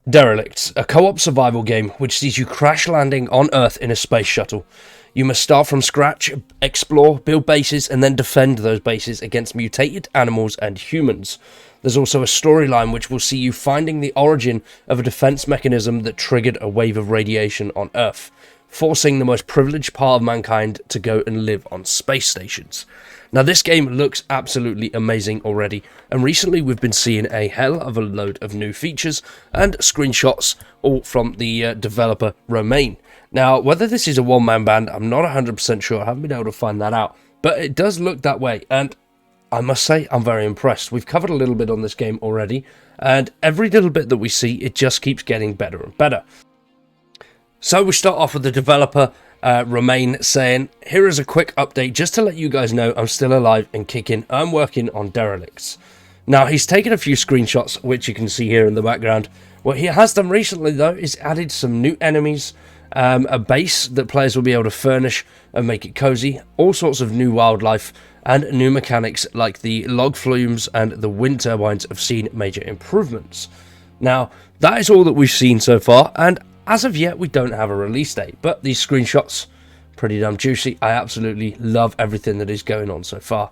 Derelicts, a co-op survival game which sees you crash landing on Earth in a space shuttle. You must start from scratch, explore, build bases, and then defend those bases against mutated animals and humans. There's also a storyline which will see you finding the origin of a defense mechanism that triggered a wave of radiation on Earth, forcing the most privileged part of mankind to go and live on space stations. Now, this game looks absolutely amazing already, and recently we've been seeing a hell of a load of new features and screenshots, all from the developer Romain. Now, whether this is a one-man band, I'm not 100% sure. I haven't been able to find that out, but it does look that way, and I must say I'm very impressed. We've covered a little bit on this game already, and every little bit that we see, it just keeps getting better and better. So we start off with the developer Romain saying, "Here is a quick update just to let you guys know I'm still alive and kicking. I'm working on derelicts." Now, he's taken a few screenshots, which you can see here in the background. What he has done recently, though, is added some new enemies, a base that players will be able to furnish and make it cozy, all sorts of new wildlife, and new mechanics like the log flumes and the wind turbines have seen major improvements. Now, that is all that we've seen so far, and as of yet, we don't have a release date, but these screenshots, pretty damn juicy. I absolutely love everything that is going on so far.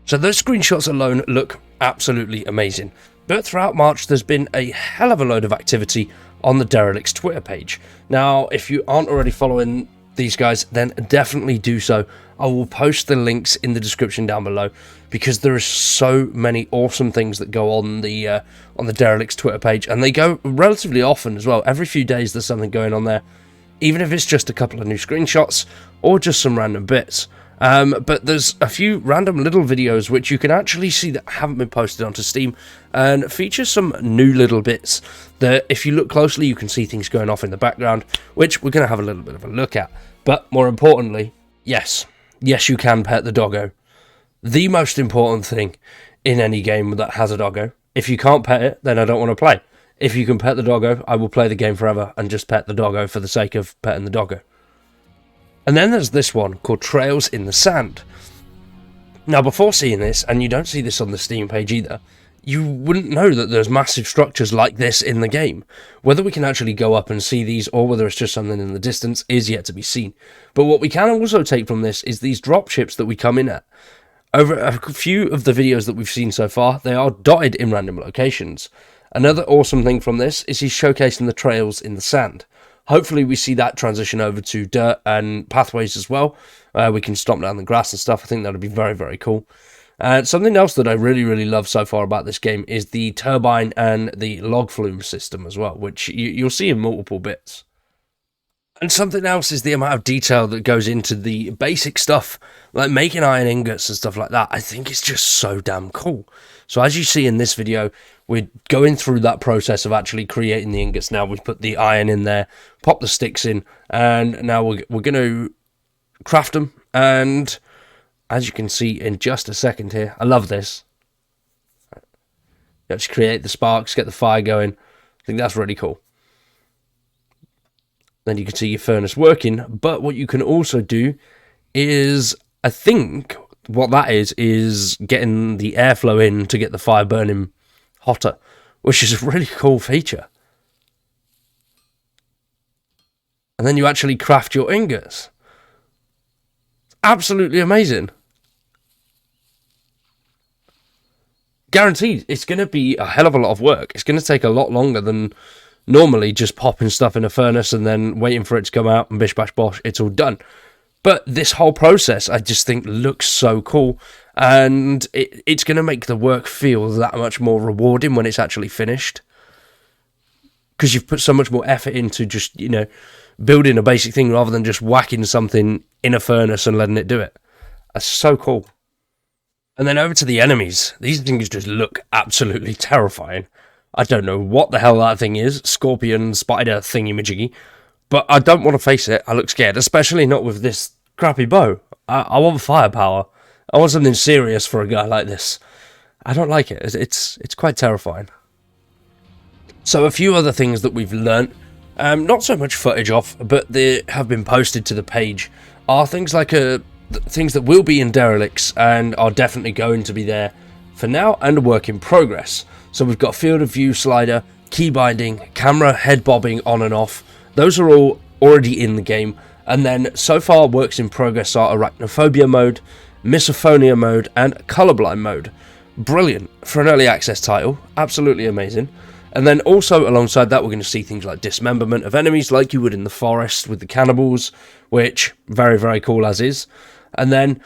So those screenshots alone look absolutely amazing. But throughout March, there's been a hell of a load of activity on the Derelicts Twitter page. Now, if you aren't already following these guys, then definitely do so. I will post the links in the description down below, because there is so many awesome things that go on the Derelicts Twitter page, and they go relatively often as well. Every few days there's something going on there, even if it's just a couple of new screenshots or just some random bits. But there's a few random little videos which you can actually see that haven't been posted onto Steam, and feature some new little bits that, if you look closely, you can see things going off in the background, which we're going to have a little bit of a look at. But more importantly, yes, you can pet the doggo. The most important thing in any game that has a doggo. If you can't pet it, then I don't want to play. If you can pet the doggo, I will play the game forever and just pet the doggo for the sake of petting the doggo. And then there's this one called Trails in the Sand. Now, before seeing this, and you don't see this on the Steam page either, you wouldn't know that there's massive structures like this in the game. Whether we can actually go up and see these, or whether it's just something in the distance, is yet to be seen. But what we can also take from this is these dropships that we come in at. Over a few of the videos that we've seen so far, they are dotted in random locations. Another awesome thing from this is he's showcasing the trails in the sand. Hopefully we see that transition over to dirt and pathways as well. We can stomp down the grass and stuff. I think that would be very, very cool. Something else that I really love so far about this game is the turbine and the log flume system as well, which you'll see in multiple bits. And something else is the amount of detail that goes into the basic stuff, like making iron ingots and stuff like that. I think it's just so damn cool. So as you see in this video, we're going through that process of actually creating the ingots now. We've put the iron in there, pop the sticks in, and now we're going to craft them. And as you can see in just a second here, I love this. You actually create the sparks, get the fire going. I think that's really cool. Then you can see your furnace working, but what you can also do is, I think what that is getting the airflow in to get the fire burning hotter, which is a really cool feature. And then you actually craft your ingots. Absolutely amazing. Guaranteed, it's going to be a hell of a lot of work. It's going to take a lot longer than normally just popping stuff in a furnace and then waiting for it to come out and bish bash bosh, it's all done. But this whole process, I just think, looks so cool, and it's going to make the work feel that much more rewarding when it's actually finished, because you've put so much more effort into just, building a basic thing rather than just whacking something in a furnace and letting it do it. That's so cool. And then over to the enemies. These things just look absolutely terrifying. I don't know what the hell that thing is, scorpion, spider, thingy-majiggy, but I don't want to face it. I look scared, especially not with this crappy bow. I want firepower. I want something serious for a guy like this. I don't like it. It's quite terrifying. So a few other things that we've learnt, not so much footage of, but they have been posted to the page, are things like things that will be in derelicts and are definitely going to be there for now, and a work in progress. So we've got field of view slider, key binding, camera head bobbing on and off. Those are all already in the game. And then so far works in progress are arachnophobia mode, misophonia mode, and colorblind mode. Brilliant for an early access title, absolutely amazing. And then also alongside that we're going to see things like dismemberment of enemies like you would in the forest with the cannibals, which very, very cool as is. And then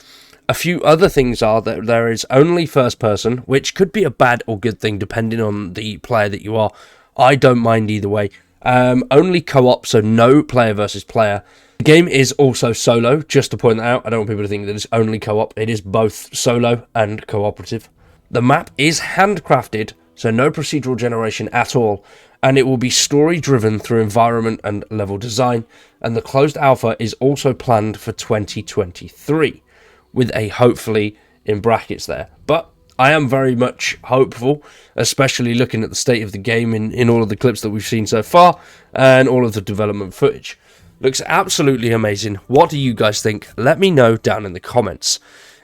a few other things are that there is only first person, which could be a bad or good thing depending on the player that you are. I don't mind either way. Only co-op, so no player versus player. The game is also solo, just to point that out. I don't want people to think that it's only co-op. It is both solo and cooperative. The map is handcrafted, so no procedural generation at all, and it will be story driven through environment and level design, and the closed alpha is also planned for 2023, with a hopefully in brackets there. But I am very much hopeful, especially looking at the state of the game in all of the clips that we've seen so far, and all of the development footage. Looks absolutely amazing. What do you guys think? Let me know down in the comments.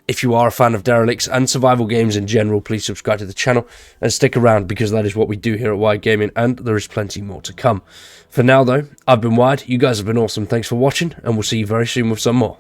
If you are a fan of derelicts and survival games in general, please subscribe to the channel and stick around because that is what we do here at Wired Gaming, and there is plenty more to come. For now though, I've been Wired, you guys have been awesome, thanks for watching, and we'll see you very soon with some more.